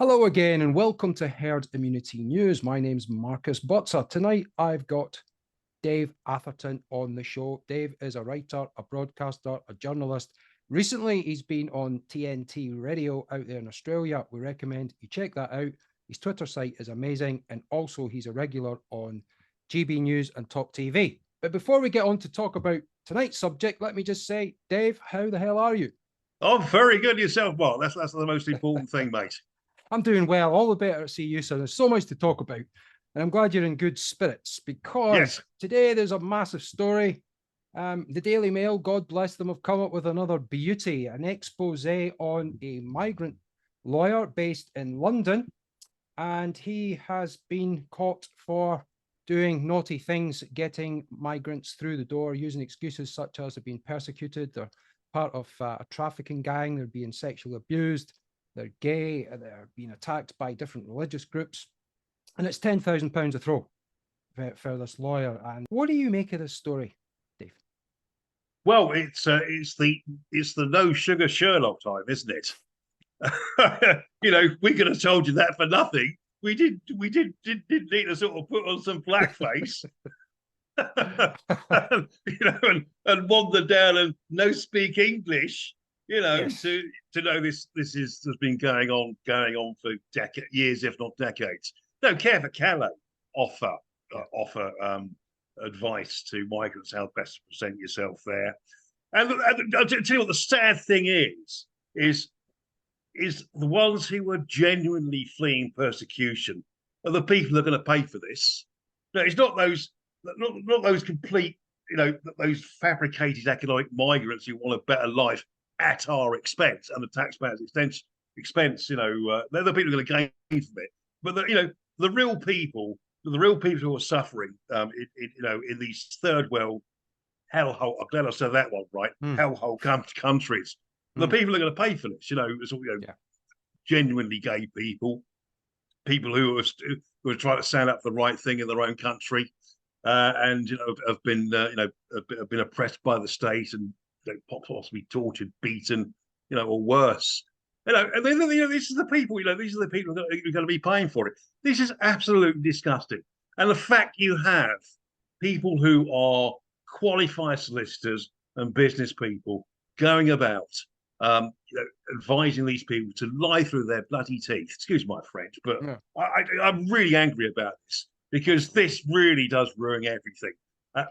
Hello again, and welcome to Herd Immunity News. My name's Marcus Butzer. Tonight, I've got Dave Atherton on the show. Dave is a writer, a broadcaster, a journalist. Recently, he's been on TNT Radio out there in Australia. We recommend you check that out. His Twitter site is amazing, and also he's a regular on GB News and Talk TV. But before we get on to talk about tonight's subject, let me just say, Dave, how the hell are you? Oh, very good yourself, Mark. That's the most important thing, mate. I'm doing well, all the better to see you. So there's so much to talk about. And I'm glad you're in good spirits because today there's a massive story. The Daily Mail, God bless them, have come up with another beauty, an expose on a migrant lawyer based in London. And he has been caught for doing naughty things, getting migrants through the door, using excuses such as they're being persecuted, they're part of a trafficking gang, they're being sexually abused, they're gay, they're being attacked by different religious groups. And it's £10,000 a throw for this lawyer. And what do you make of this story, Dave? Well, it's the no sugar Sherlock time, isn't it? We could have told you that for nothing. We didn't need to sort of put on some blackface, and wander down and no speak English. Yes. to know this has been going on for years, if not decades. Don't care for Calais offer advice to migrants how best to present yourself there. And I'll tell you what the sad thing is the ones who are genuinely fleeing persecution are the people who are going to pay for this. No, it's not those complete, those fabricated economic migrants who want a better life at our expense and the taxpayers' expense. They're the people who are going to gain from it. But the real people who are suffering, in these third world hellhole. I'm glad I said that one right. Hellhole countries. The people who are going to pay for this, genuinely gay people who are trying to stand up for the right thing in their own country, and have been oppressed by the state and possibly tortured, beaten, or worse. And then these are the people. These are the people who are going to be paying for it. This is absolutely disgusting. And the fact you have people who are qualified solicitors and business people going about, advising these people to lie through their bloody teeth. Excuse my French, but yeah. I'm really angry about this because this really does ruin everything.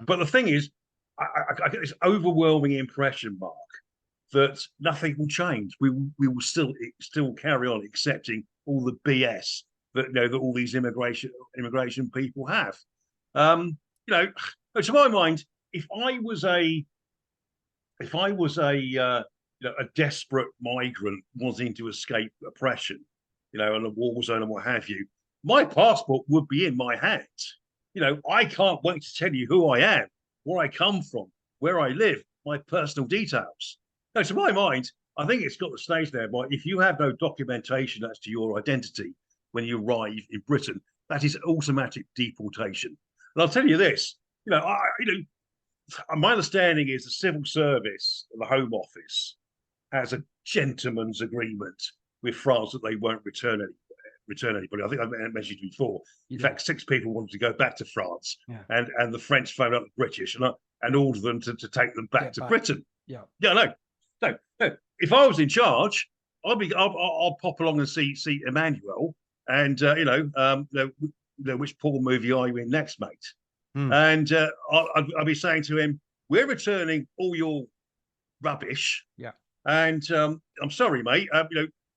But the thing is, I get this overwhelming impression, Mark, that nothing will change. We will still carry on accepting all the BS that all these immigration people have. To my mind, if I was a desperate migrant wanting to escape oppression, in a war zone and what have you, my passport would be in my hands. I can't wait to tell you who I am, where I come from, where I live, my personal details. Now, to my mind, I think it's got the stage there, but if you have no documentation as to your identity when you arrive in Britain, that is automatic deportation. And I'll tell you this, my understanding is the civil service, the Home Office, has a gentleman's agreement with France that they won't return anybody. I think I mentioned it before. In fact, 6 people wanted to go back to France, and the French phoned up the British and ordered them to take them back to Britain. No. If I was in charge, I'll pop along and see Emmanuel, and which poor movie are you in next, mate? And I'll be saying to him, we're returning all your rubbish. And I'm sorry, mate.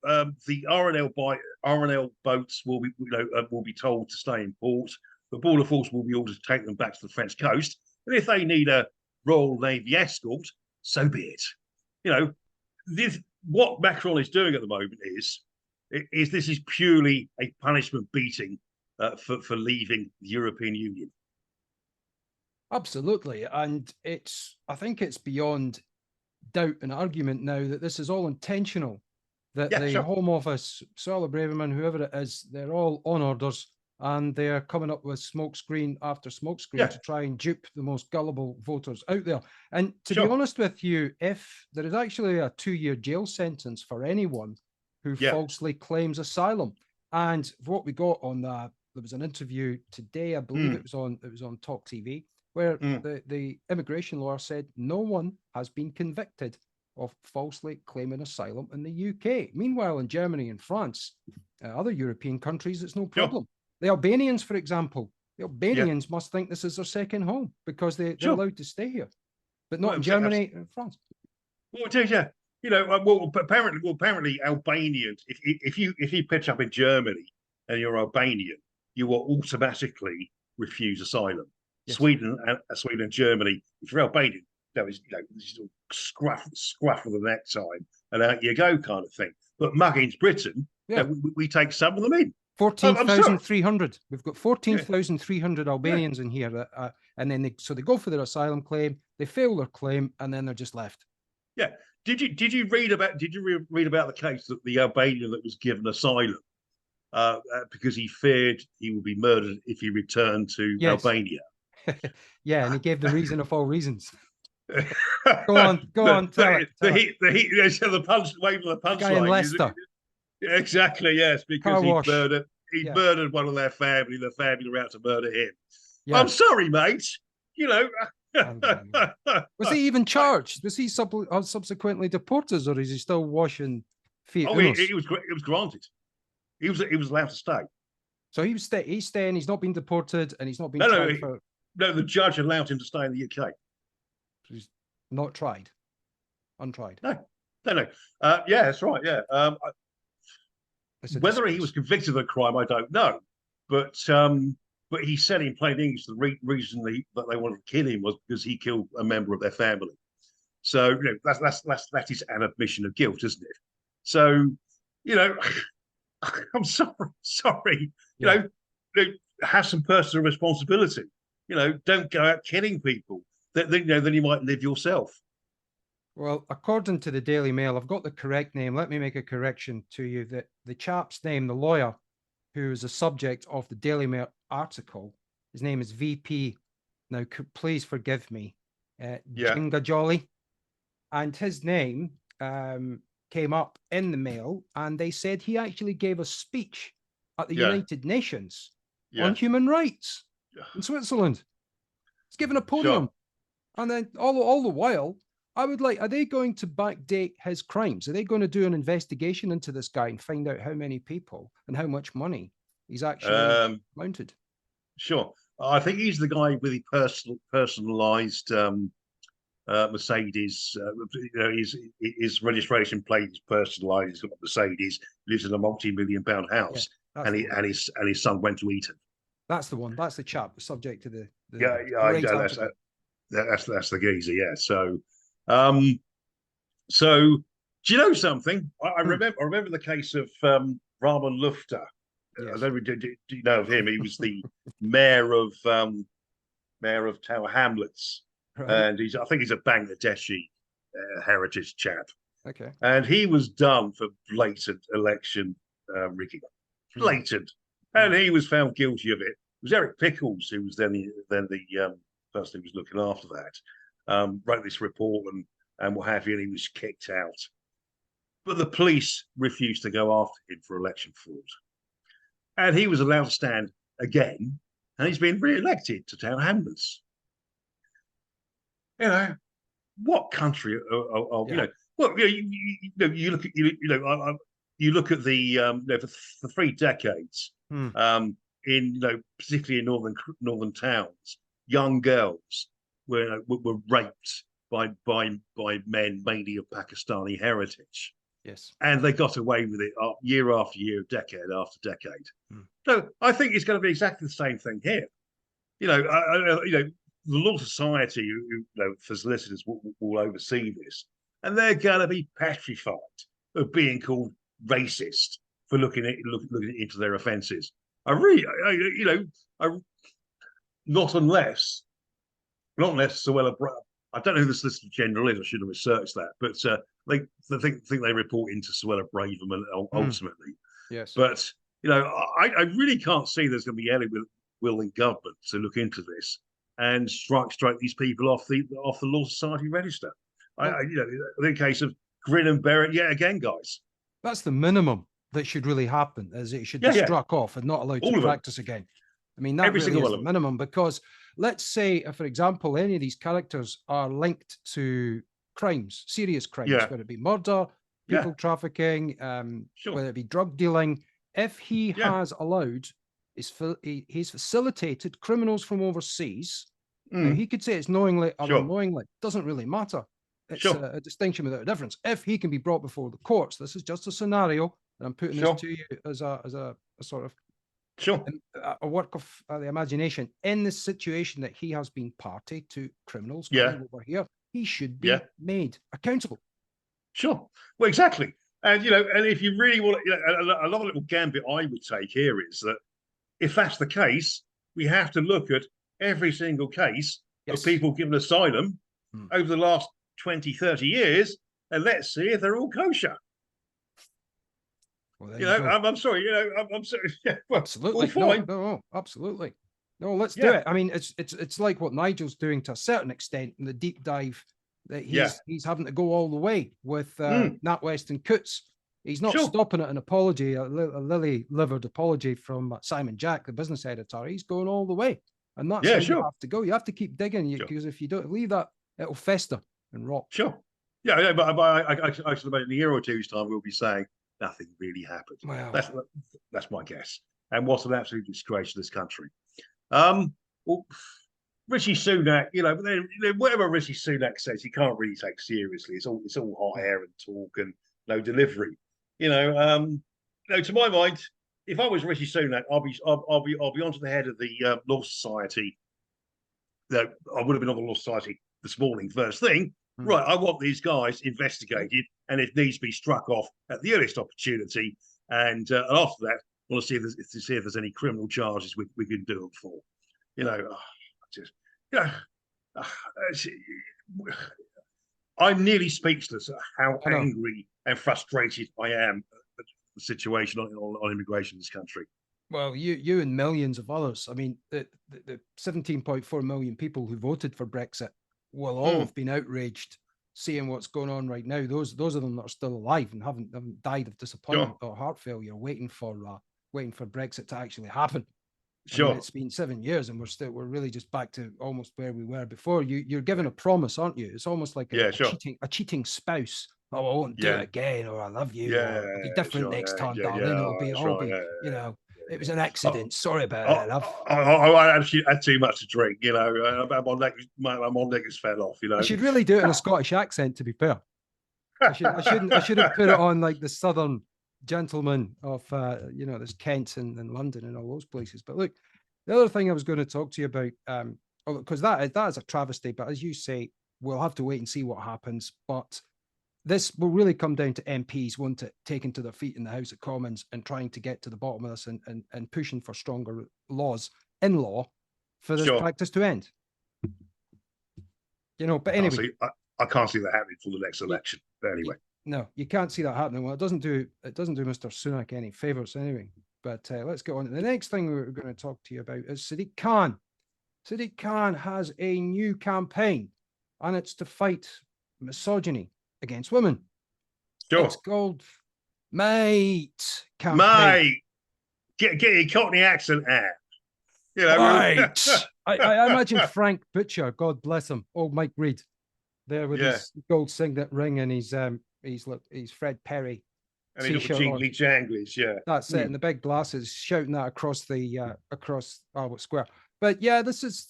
The RNL boats will be told to stay in port. The border force will be ordered to take them back to the French coast. And if they need a Royal Navy escort, so be it. What Macron is doing at the moment is this is purely a punishment beating for leaving the European Union. Absolutely, and I think it's beyond doubt and argument now that this is all intentional. That the Home Office, Suella Braverman, whoever it is, they're all on orders, and they're coming up with smokescreen after smokescreen to try and dupe the most gullible voters out there. And to be honest with you, if there is actually a 2-year jail sentence for anyone who falsely claims asylum. And what we got on that, there was an interview today, I believe it was on Talk TV, where the immigration lawyer said no one has been convicted of falsely claiming asylum in the UK. Meanwhile, in Germany and France, other European countries, it's no problem. The Albanians, for example, the Albanians must think this is their second home because they're allowed to stay here, but not in Germany and France. Well, yeah. You know, apparently Albanians, if you pitch up in Germany and you're Albanian, you will automatically refuse asylum. Yes. Sweden and Germany, if you're Albanian, scruff of the necktie and out you go kind of thing. But muggins Britain, we take some of them in. 14,300. We've got 14,300 Albanians in here, and then they go for their asylum claim. They fail their claim, and then they're just left. Yeah. Did you read about the case that the Albanian that was given asylum because he feared he would be murdered if he returned to Albania? Yeah, and he gave the reason of all reasons. Go on. The punchline. Guy in Leicester. Exactly, yes, because he murdered one of their family. The family were out to murder him. Yeah. I'm sorry, mate. You know. Was he even charged? Was he subsequently deported, or is he still washing feet? Oh, it was granted. He was allowed to stay. So he's staying. He's not been deported, and he's not been tried for. No, the judge allowed him to stay in the UK. He's not tried, untried. No. Yeah, that's right. Yeah. Whether he was convicted of a crime, I don't know. But he said in plain English the reason that they wanted to kill him was because he killed a member of their family. So you know that is an admission of guilt, isn't it? So you know, I'm sorry. You know, have some personal responsibility. You know, don't go out killing people. Then you might live yourself. Well, according to the Daily Mail, I've got the correct name. Let me make a correction to you. That the chap's name, the lawyer, who is the subject of the Daily Mail article, his name is VP. Now, please forgive me, Jinga Jolly, and his name came up in the Mail, and they said he actually gave a speech at the United Nations on human rights in Switzerland. He's given a podium, and then all the while. I would like, are they going to backdate his crimes? Are they going to do an investigation into this guy and find out how many people and how much money he's actually mounted? Sure. I think he's the guy with the personalized Mercedes. His registration plate is personalized. He's got a Mercedes, lives in a multi-million-pound house, and his son went to Eton. That's the one. That's the chap, subject to the that's the geezer, yeah. So do you know something? I remember the case of Rahman Lufter. Yes. Do you know of him? He was the mayor of Tower Hamlets, and I think he's a Bangladeshi heritage chap. Okay, and he was done for blatant election rigging, blatant, and he was found guilty of it. It was Eric Pickles who was then the person who was looking after that. Wrote this report and what have you, and he was kicked out. But the police refused to go after him for election fraud. And he was allowed to stand again, and he's been re-elected to Tower Hamlets. You know, what country you know? Well, you look at the for 3 decades, in particularly in northern towns, young girls were raped by men mainly of Pakistani heritage. Yes, and they got away with it year after year, decade after decade. So I think it's going to be exactly the same thing here. The Law Society, for solicitors, will oversee this, and they're going to be petrified of being called racist for looking into their offences. Not unless Suella. I don't know who the Solicitor General is. I should have researched that, but they think they report into Suella Braverman ultimately. Yes, but I really can't see there's going to be any will in government to look into this and strike these people off the Law Society register. In the case of Grin and bear it yet again, guys. That's the minimum that should really happen, is it should be struck off and not allowed All to of them. practice again. I mean, that Every really single is one the of them. minimum, because let's say, for example, any of these characters are linked to crimes, serious crimes, Yeah. whether it be murder, people trafficking, whether it be drug dealing. If he has allowed, he's facilitated criminals from overseas. Now, he could say it's knowingly or unknowingly. Doesn't really matter. It's a distinction without a difference. If he can be brought before the courts, this is just a scenario, and I'm putting this to you as a sort of a work of the imagination. In the situation that he has been party to criminals coming over here, he should be made accountable. Sure. Well, exactly. And, you know, and if you really want, you know, another little gambit I would take here is that if that's the case, we have to look at every single case of people given asylum over the last 20, 30 years, and let's see if they're all kosher. Well, you know, I'm sorry, you know, I'm sorry. Well, absolutely. No, absolutely. No, let's do it. I mean, it's like what Nigel's doing to a certain extent in the deep dive, that he's having to go all the way with NatWest and Coots. He's not stopping at an apology, a lily-livered apology from Simon Jack, the business editor. He's going all the way. And that's how you have to go. You have to keep digging, because if you don't leave that, it'll fester and rot. Sure. Yeah, but I should imagine in a year or two's time, we'll be saying nothing really happened. Well, that's my guess. And what an absolute disgrace to this country. Well, Rishi Sunak, you know, but then, whatever Rishi Sunak says, he can't really take seriously. It's all hot air and talk and no delivery. You know, to my mind, if I was Rishi Sunak, I'll be onto the head of the Law Society. That I would have been on the Law Society this morning, first thing. Right, I want these guys investigated, and if needs be, struck off at the earliest opportunity. And after that, I want to see if there's any criminal charges we can do them for. You know, I'm nearly speechless at how angry and frustrated I am at the situation on immigration in this country. Well, you and millions of others. I mean, the 17.4 million people who voted for Brexit will all have been outraged seeing what's going on right now. Those of them that are still alive and haven't died of disappointment or heart failure, waiting for Brexit to actually happen. I mean, it's been 7 years, and we're really just back to almost where we were before. You're given a promise, aren't you? It's almost like a cheating spouse. Oh, I won't do it again, or I love you, or it'll be different next time, darling. It'll be, you know. It was an accident. Sorry about it, love. I actually had too much to drink, you know. My leg has fell off, you know. I should really do it in a Scottish accent, to be fair. I should have put it on like the southern gentleman of, you know, there's Kent and London and all those places. But look, the other thing I was going to talk to you about, because that is a travesty, but as you say, we'll have to wait and see what happens. But this will really come down to MPs wanting to taking to their feet in the House of Commons and trying to get to the bottom of this and pushing for stronger laws in law for this practice to end. You know, but anyway, I can't see that happening for the next election. But anyway, no, you can't see that happening. Well, it doesn't do Mr. Sunak any favors anyway. But let's get on. The next thing we're going to talk to you about is Sadiq Khan. Sadiq Khan has a new campaign, and it's to fight misogyny against women. It's called MAAATE campaign. Get your Cockney accent out. You know, right. I imagine Frank Butcher, God bless him, old Mike Reid, there with his gold signet ring and he's Fred Perry. And his little jingly janglies, That's it, and the big glasses, shouting that across Albert Square. But yeah, this is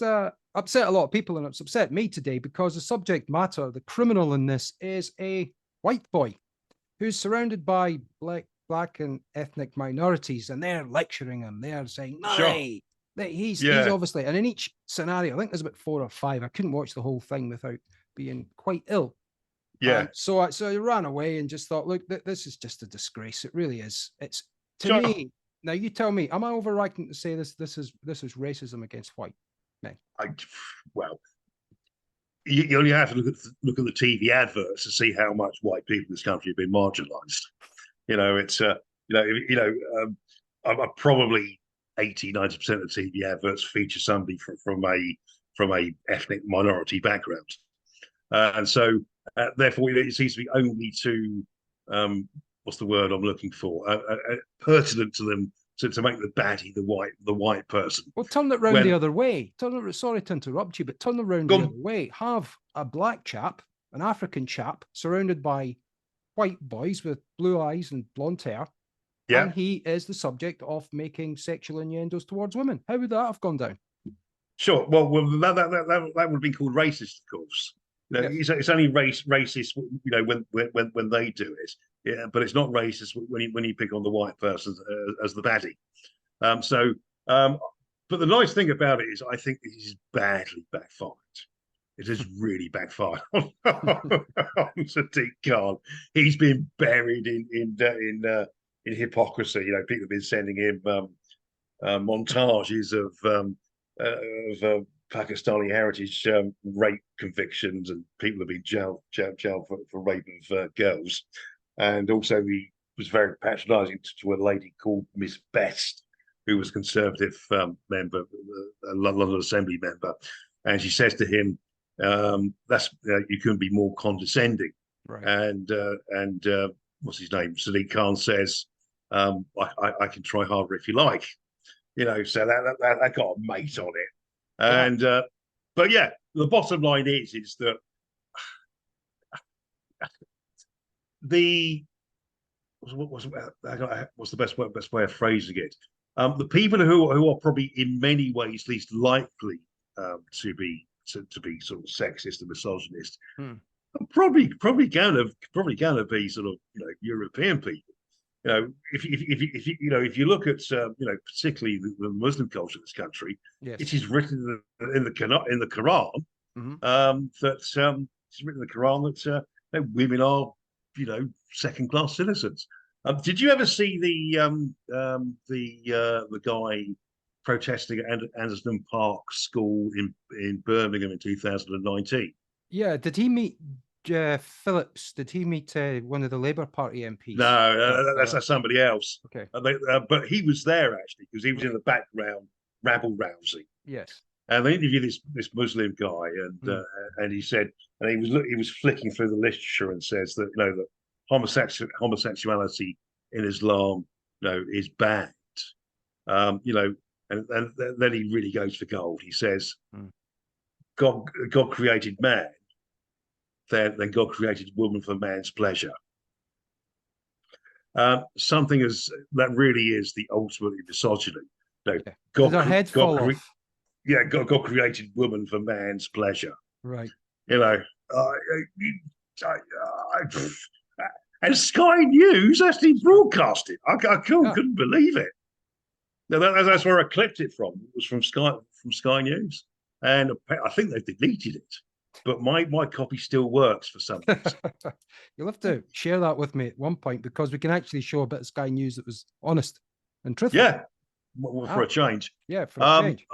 upset a lot of people, and it's upset me today because the subject matter, the criminal in this, is a white boy who's surrounded by black and ethnic minorities, and they're lecturing him. They're saying, he's obviously, and in each scenario, I think there's about 4 or 5. I couldn't watch the whole thing without being quite ill. So I ran away and just thought, look, this is just a disgrace. It really is. It's to me. Now you tell me, am I overreacting to say this is racism against white men? Well, you only have to look at the TV adverts to see how much white people in this country have been marginalised. You know, it's probably 80-90% of TV adverts feature somebody from a ethnic minority background, and so therefore it seems to be only to what's the word I'm looking for? Pertinent to them to make the baddie the white person. Well, turn it round When the other way. Sorry to interrupt you, but turn it round the other way. Have a black chap, an African chap, surrounded by white boys with blue eyes and blonde hair, and he is the subject of making sexual innuendos towards women. How would that have gone down? Sure. Well, that would have been called racist, of course. You know, it's only racist, you know, when they do it. Yeah, but it's not racist when you pick on the white person as the baddie. But the nice thing about it is, I think this is badly backfired. It has really backfired on Sadiq Khan. He's been buried in hypocrisy. You know, people have been sending him montages of Pakistani heritage rape convictions, and people have been jailed for rape of girls. And also, he was very patronising to a lady called Miss Best, who was a Conservative member, a London Assembly member, and she says to him, "That's you couldn't be more condescending." Right. And what's his name? Sadiq Khan says, "I can try harder if you like." You know, so that got a mate on it. And but yeah, the bottom line is that what's the best way of phrasing it? The people who are probably in many ways least likely to be sort of sexist and misogynist are probably gonna be sort of, you know, European people. You know, if you look at particularly the Muslim culture in this country, it is written in the Quran that it's written in the Quran that women are, you know, second-class citizens. Did you ever see the guy protesting at Anderson Park School in Birmingham in 2019? Yeah, did he meet Phillips? Did he meet one of the Labour Party MPs? No, that's somebody else. Okay, but he was there actually, because he was in the background rabble rousing. Yes. And they interviewed this Muslim guy, and he said, and he was flicking through the literature and says that, you know, that homosexuality in Islam, you know, is banned. You know, and then he really goes for gold. He says, God created man, then God created woman for man's pleasure. Something that really is the ultimate misogyny. No, God created woman for man's pleasure. Right. You know, and Sky News actually broadcast it. I couldn't believe it. Now, that's where I clipped it from. It was from Sky News, and I think they've deleted it. But my copy still works for some reason. You'll have to share that with me at one point, because we can actually show a bit of Sky News that was honest and truthful. Yeah, for a change. Yeah, for a change.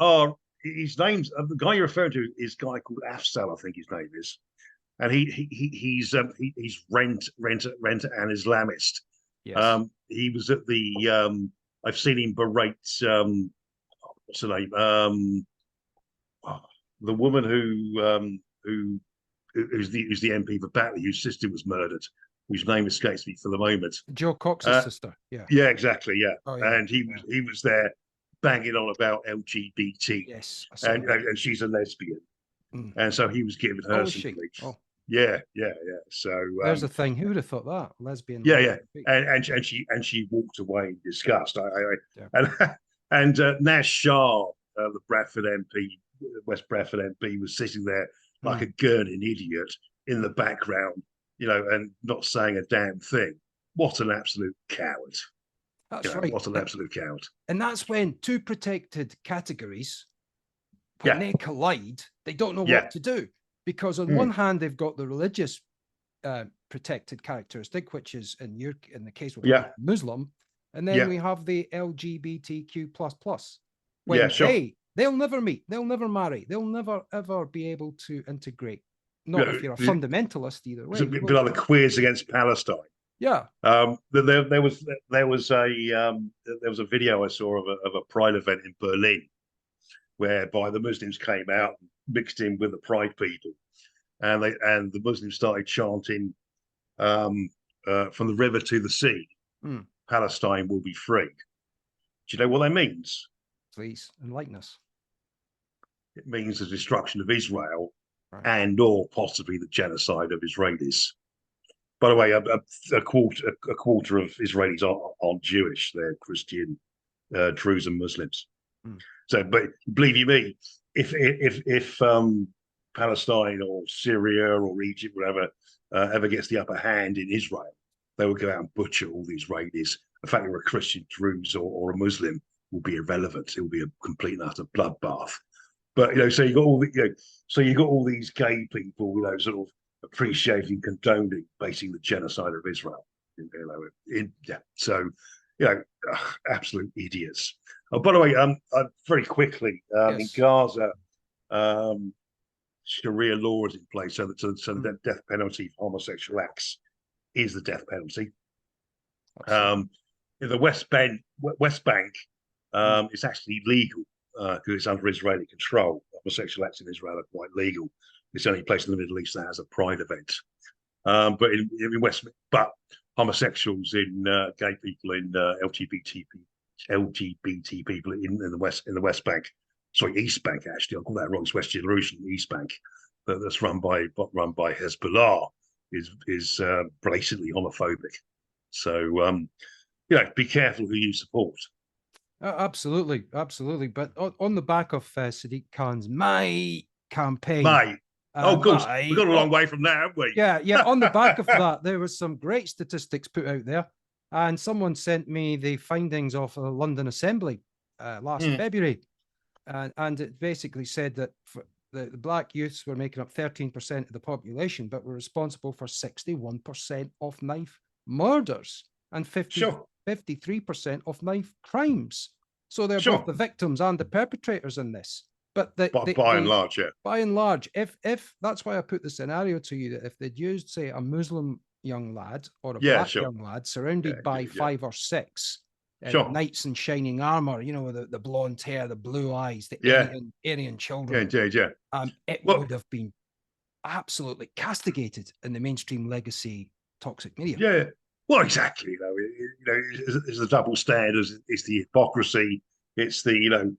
His name's the guy you're referring to is a guy called Afzal, I think his name is, and he's an Islamist. Yes. He was at the I've seen him berate what's her name? The woman who's the MP for Batley, whose sister was murdered, whose name escapes me for the moment. Joe Cox's sister. Yeah. Yeah, exactly. Yeah. Oh, yeah. And he was there banging on about LGBT. Yes. And she's a lesbian. And so he was giving her some grief. Oh. Yeah. So there's a thing. Who would have thought that? Lesbian. Yeah. And she walked away in disgust. And Nash Shah, the Bradford MP, West Bradford MP, was sitting there like a gurning idiot in the background, you know, and not saying a damn thing. What an absolute coward. That's right. What an absolute coward. And that's when two protected categories, when they collide, they don't know what to do. Because on one hand, they've got the religious protected characteristic, which is in the case of Muslim, and then we have the LGBTQ++. When they'll never meet, they'll never marry, they'll never ever be able to integrate. Not if you're a fundamentalist either way. It's a bit like the Queers Against Palestine. Yeah. There was a video I saw of a pride event in Berlin, whereby the Muslims came out and mixed in with the pride people, and the Muslims started chanting from the river to the sea, Palestine will be free. Do you know what that means? Please enlighten us. It means the destruction of Israel and or possibly the genocide of Israelis. By the way, a quarter of Israelis aren't Jewish; they're Christian, Druze, and Muslims. So, but believe you me, if Palestine or Syria or Egypt, whatever, ever gets the upper hand in Israel, they will go out and butcher all the Israelis. The fact you're a Christian, Druze, or a Muslim will be irrelevant. It will be a complete and utter bloodbath. But so you got all so you got all these gay people, sort of appreciating, condoning, basically the genocide of Israel. So absolute idiots. Oh, by the way, very quickly, in Gaza, Sharia law is in place, so the death penalty for homosexual acts is the death penalty. In the West Bank, it's actually legal because it's under Israeli control. Homosexual acts in Israel are quite legal. It's the only place in the Middle East that has a pride event. But homosexuals in gay people in LGBT people in the West Bank, sorry, East Bank actually. I call that wrong. It's West Jerusalem, East Bank, that's run by Hezbollah, is blatantly homophobic. So be careful who you support. Absolutely. But on the back of Sadiq Khan's MAAATE campaign, of course, we've got a long way from that, haven't we? Yeah. On the back of that, there was some great statistics put out there, and someone sent me the findings of the London Assembly last February, and it basically said that the black youths were making up 13% of the population, but were responsible for 61% of knife murders and 53% of knife crimes. So they're both the victims and the perpetrators in this. But by and large, if that's why I put the scenario to you, that if they'd used, say, a Muslim young lad or a black young lad surrounded by 5 or 6 knights in shining armor, with the blonde hair, the blue eyes, the Aryan children, it would have been absolutely castigated in the mainstream legacy toxic media. Yeah. Well, exactly. It's the double standards. It's the hypocrisy. It's the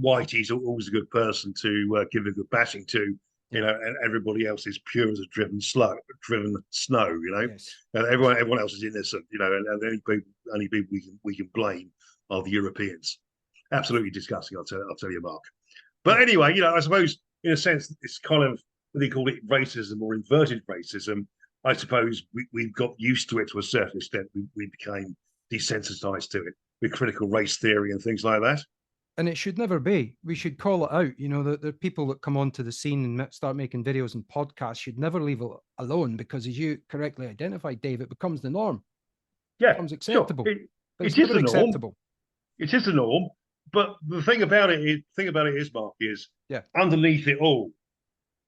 Whitey's always a good person to give a good bashing to. And everybody else is pure as a driven snow. Yes. And everyone else is innocent. And the only people we can blame are the Europeans. Absolutely disgusting. I'll tell you, Mark. But anyway, I suppose in a sense it's kind of what they call it, racism or inverted racism. I suppose we've got used to it to a certain extent. We became desensitized to it with critical race theory and things like that. And it should never be. We should call it out. The people that come onto the scene and start making videos and podcasts should never leave it alone, because, as you correctly identified, Dave, it becomes the norm. Yeah, it becomes acceptable. Sure. It is the norm. It is the norm. But the thing about it is, Mark, is underneath it all,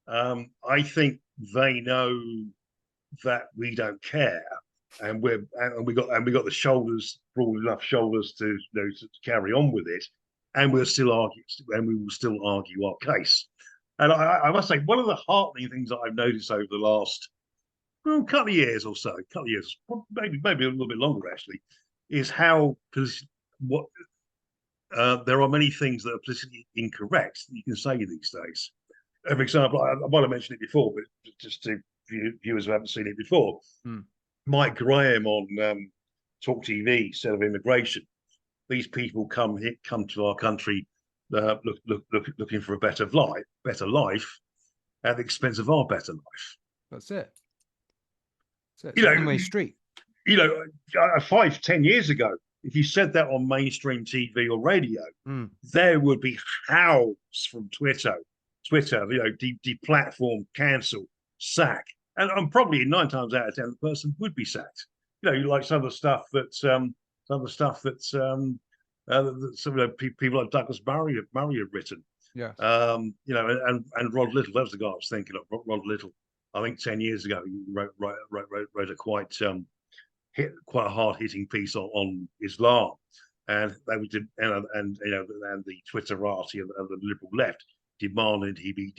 I think they know that we don't care, and we got the shoulders, broad enough shoulders to carry on with it, and we will still argue our case. And I must say, one of the heartening things that I've noticed over the last couple of years, maybe a little bit longer actually, is how there are many things that are politically incorrect that you can say these days. For example, I might have mentioned it before, but just to viewers who haven't seen it before, Mike Graham on Talk TV said of immigration, these people come to our country looking for a better life at the expense of our better life. That's it. It's a one-way street. 5-10 years ago, if you said that on mainstream TV or radio, there would be howls from Twitter, deplatform, cancel, sack, and probably 9 times out of 10 the person would be sacked. Like some of the stuff that some people like Douglas Murray have written. Yeah. And Rod Little, that was the guy I was thinking of. Rod Little, I think 10 years ago, he wrote a quite a hard-hitting piece on Islam, and they would and the Twitterati and the liberal left demanded he be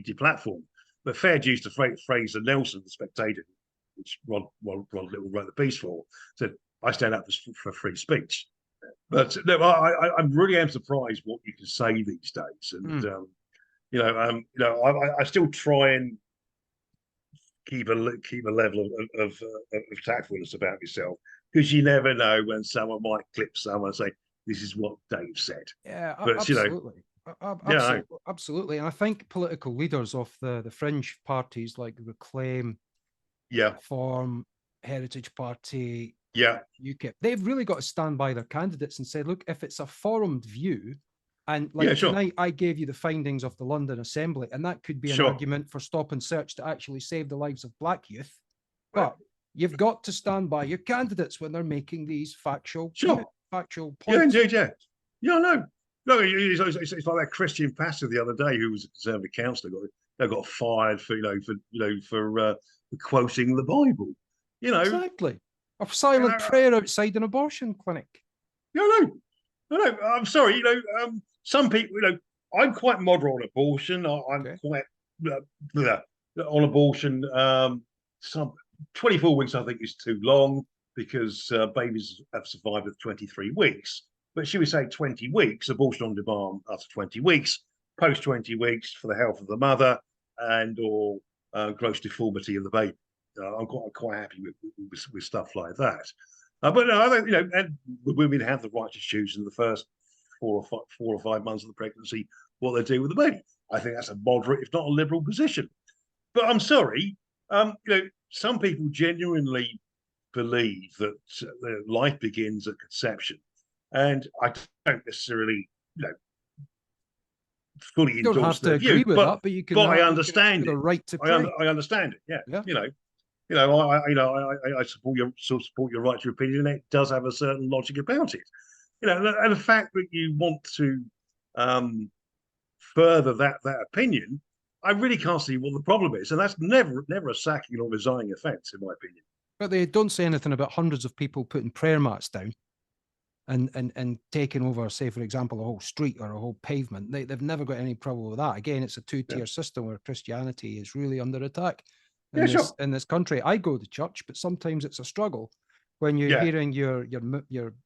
deplatformed. But fair dues to Fraser Nelson, the Spectator, which Rod Little wrote the piece for, said, I stand up for free speech. But no, I really am surprised what you can say these days. And, I still try and keep a level of tactfulness about yourself, because you never know when someone might clip someone and say, this is what Dave said. Yeah, but, absolutely. Yeah, Absolutely. And I think political leaders of the fringe parties like Reclaim, yeah, Reform, Heritage Party, yeah, UKIP, they've really got to stand by their candidates and say, look, if it's a formed view, and like yeah, sure, tonight, I gave you the findings of the London Assembly, and that could be an sure. argument for stop and search to actually save the lives of black youth. But you've got to stand by your candidates when they're making these factual points. Yeah, indeed, yeah. Yeah, no, it's like that Christian pastor the other day who was a Conservative councillor got fired for quoting the Bible. Exactly. A silent prayer outside an abortion clinic. No. I'm sorry. Some people. I'm quite moderate on abortion. I'm quite on abortion. Some 24 weeks, I think, is too long, because babies have survived at 23 weeks. But should we say 20 weeks, abortion on demand after 20 weeks, post 20 weeks for the health of the mother or gross deformity of the baby. I'm quite happy with stuff like that. But no, I think, and the women have the right to choose in the first 4 or 5 months of the pregnancy what they do with the baby. I think that's a moderate, if not a liberal, position. But I'm sorry, some people genuinely believe that life begins at conception, and I don't necessarily, fully endorse don't have to their agree view, with that, but you can. But I understand it. Right to pray. I understand it. Yeah. I support your right to your opinion. And it does have a certain logic about it. And the fact that you want to further that opinion, I really can't see what the problem is. And that's never a sacking or resigning offence, in my opinion. But they don't say anything about hundreds of people putting prayer mats down and taking over, say, for example, a whole street or a whole pavement. They've never got any problem with that. Again, it's a two-tier system where Christianity is really under attack in this country. I go to church, but sometimes it's a struggle when you're hearing your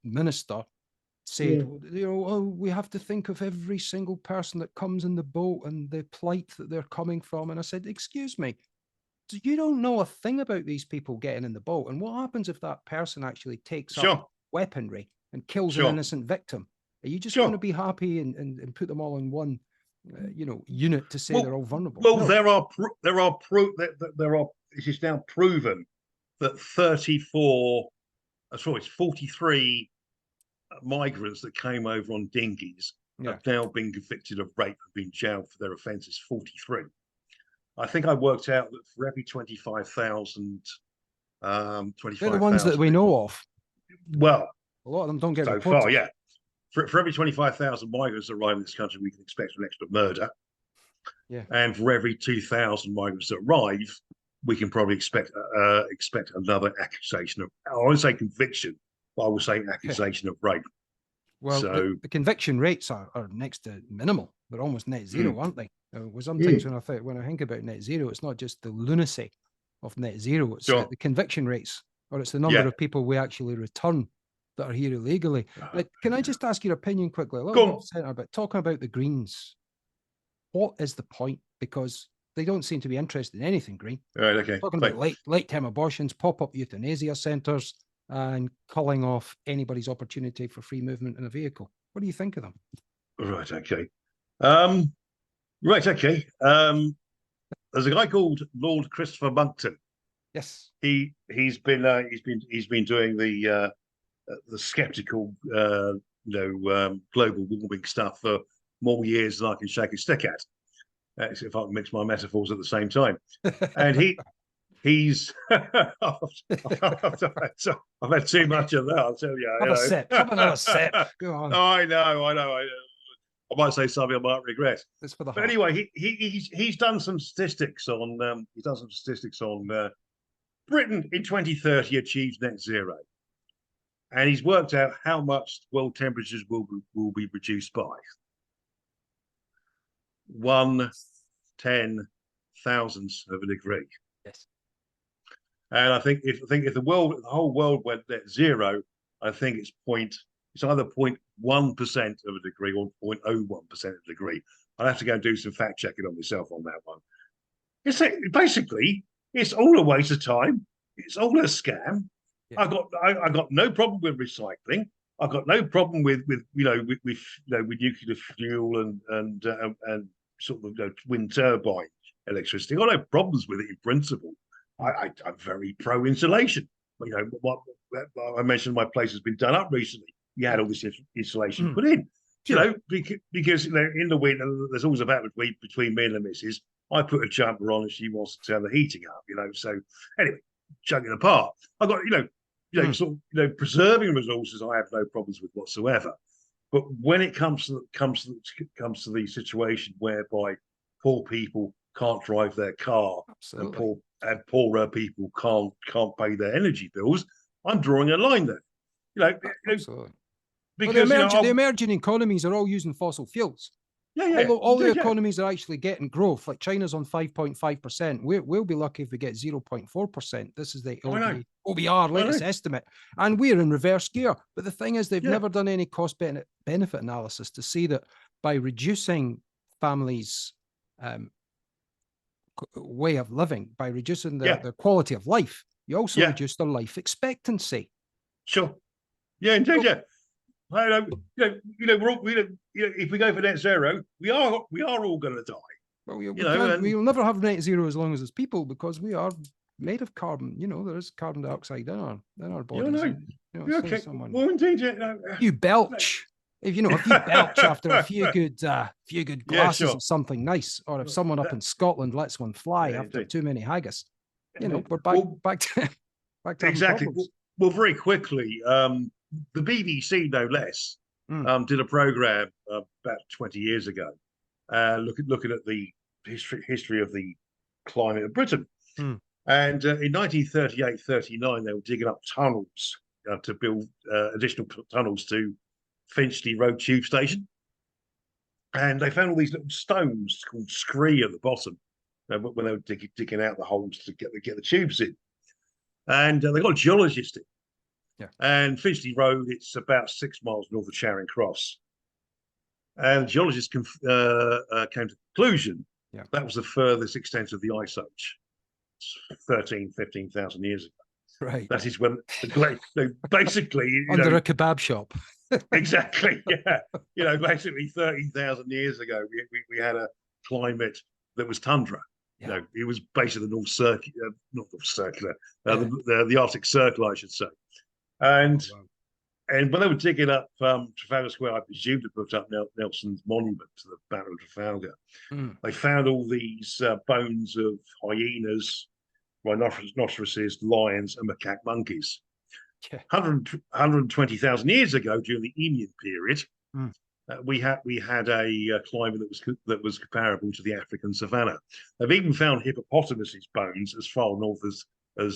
minister say, we have to think of every single person that comes in the boat and the plight that they're coming from. And I said, excuse me, you don't know a thing about these people getting in the boat. And what happens if that person actually takes up weaponry and kills an innocent victim? Are you just going to be happy and put them all in one, unit to say they're all vulnerable? Well, no. It is now proven that 43 migrants that came over on dinghies have now been convicted of rape and been jailed for their offences. 43. I think I worked out that for every 25,000, they're the ones that we know of. Well, a lot of them don't get so reported. far, yeah. For every 25,000 migrants that arrive in this country, we can expect an extra murder. Yeah. And for every 2,000 migrants that arrive, we can probably expect another accusation of, I won't say conviction, but I will say accusation of rape. Well, the conviction rates are next to minimal. They're almost net zero, aren't they? Sometimes when I think about net zero, it's not just the lunacy of net zero. It's the conviction rates, or it's the number of people we actually return that are here illegally. Can I just ask your opinion quickly? But talking about the Greens, what is the point? Because they don't seem to be interested in anything green. Right, okay. Talking about late-term abortions, pop-up euthanasia centres, and culling off anybody's opportunity for free movement in a vehicle. What do you think of them? Right, okay. There's a guy called Lord Christopher Monckton. Yes. He's been doing the skeptical global warming stuff for more years than I can shake a stick at. If I can mix my metaphors at the same time. And he's I've had too much of that, I'll tell you. Have a sip. Have another sip. Go on. I know. I might say something I might regret. It's for the but heart. Anyway, he's done some statistics on Britain in 2030 achieves net zero, and he's worked out how much world temperatures will be reduced by 1/10,000th of a degree. Yes. And I think if the whole world went net zero, I think it's either 0.1% of a degree or 0.01% of a degree. I'd have to go and do some fact checking on myself on that one. It's basically it's all a waste of time. It's all a scam. Yeah. I got no problem with recycling. I've got no problem with nuclear fuel and sort of wind turbine electricity. I've got no problems with it in principle. I'm very pro insulation. What I mentioned, my place has been done up recently. You had all this insulation put in, because in the winter there's always a battle between me and the missus. I put a jumper on and she wants to turn the heating up. So anyway, chugging apart. I've got preserving resources. I have no problems with whatsoever. But when it comes to the situation whereby poor people can't drive their car, and poorer people can't pay their energy bills, I'm drawing a line there. Absolutely. Because the emerging economies are all using fossil fuels. All the economies are actually getting growth. Like China's on 5.5%. We'll be lucky if we get 0.4%. This is the OBR latest estimate, and we're in reverse gear. But the thing is, they've never done any cost benefit analysis to see that by reducing families' way of living, by reducing the quality of life, you also reduce their life expectancy. Sure. Yeah, indeed. Yeah. If we go for net zero, we are all going to die. Well, we'll never have net zero as long as there's people, because we are made of carbon. There is carbon dioxide in our bodies. Okay. Well, indeed, you belch. If you belch after a few good glasses of something nice, or if someone up in Scotland lets one fly after too many haggis, we're back to exactly. Well, very quickly. The BBC, no less, did a program about 20 years ago, looking at the history of the climate of Britain. And in 1938-39, they were digging up tunnels to build additional tunnels to Finchley Road Tube Station. And they found all these little stones called scree at the bottom when they were digging out the holes to get the tubes in. And they got a geologist in. Yeah. And Finchley Road, it's about 6 miles north of Charing Cross. And the geologist came to the conclusion that was the furthest extent of the Ice Age, 15,000 years ago. Right. That is when basically under a kebab shop. Exactly. Yeah. Basically 13,000 years ago, we had a climate that was tundra. Yeah. It was basically the the Arctic Circle, I should say. And when they were digging up Trafalgar Square, I presume to put up Nelson's monument to the Battle of Trafalgar, they found all these bones of hyenas, rhinoceroses, lions, and macaque monkeys. 120,000 years ago, during the Eemian period, we had a climate that was comparable to the African savannah. They've even found hippopotamuses' bones as far north as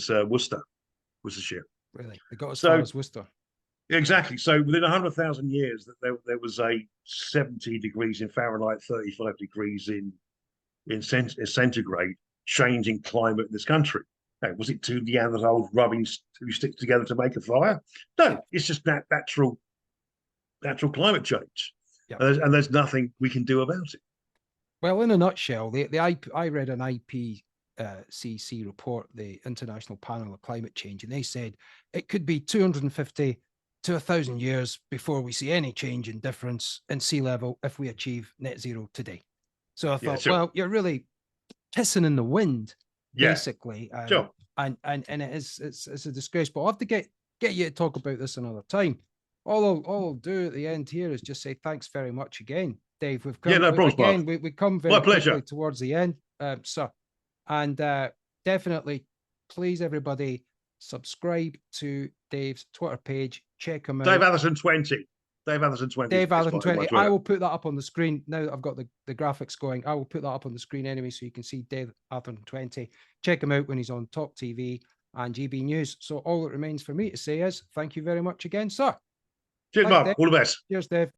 Worcestershire. Really, they got as far as Worcester. Exactly. So within 100,000 years, that there was a 70 degrees in Fahrenheit, 35 degrees in centigrade change in climate in this country. Now, was it two Neanderthals rubbing two sticks together to make a fire? No, it's just that natural climate change, and there's nothing we can do about it. Well, in a nutshell, I read an IPCC report, the International Panel of Climate Change, and they said it could be 250 to 1,000 years before we see any change in difference in sea level if we achieve net zero today. So I thought, well, you're really pissing in the wind, basically. And it's a disgrace. But I'll have to get you to talk about this another time. All I'll do at the end here is just say thanks very much again, Dave. We've come again. We come very quickly towards the end, sir. And definitely, please, everybody, subscribe to Dave's Twitter page. Check him out. Dave Atherton 20. Dave Atherton 20. Dave Atherton 20. I will put that up on the screen now that I've got the graphics going. I will put that up on the screen anyway, so you can see Dave Atherton 20. Check him out when he's on Talk TV and GB News. So all that remains for me to say is thank you very much again, sir. Cheers, Mark. All the best. Cheers, Dave.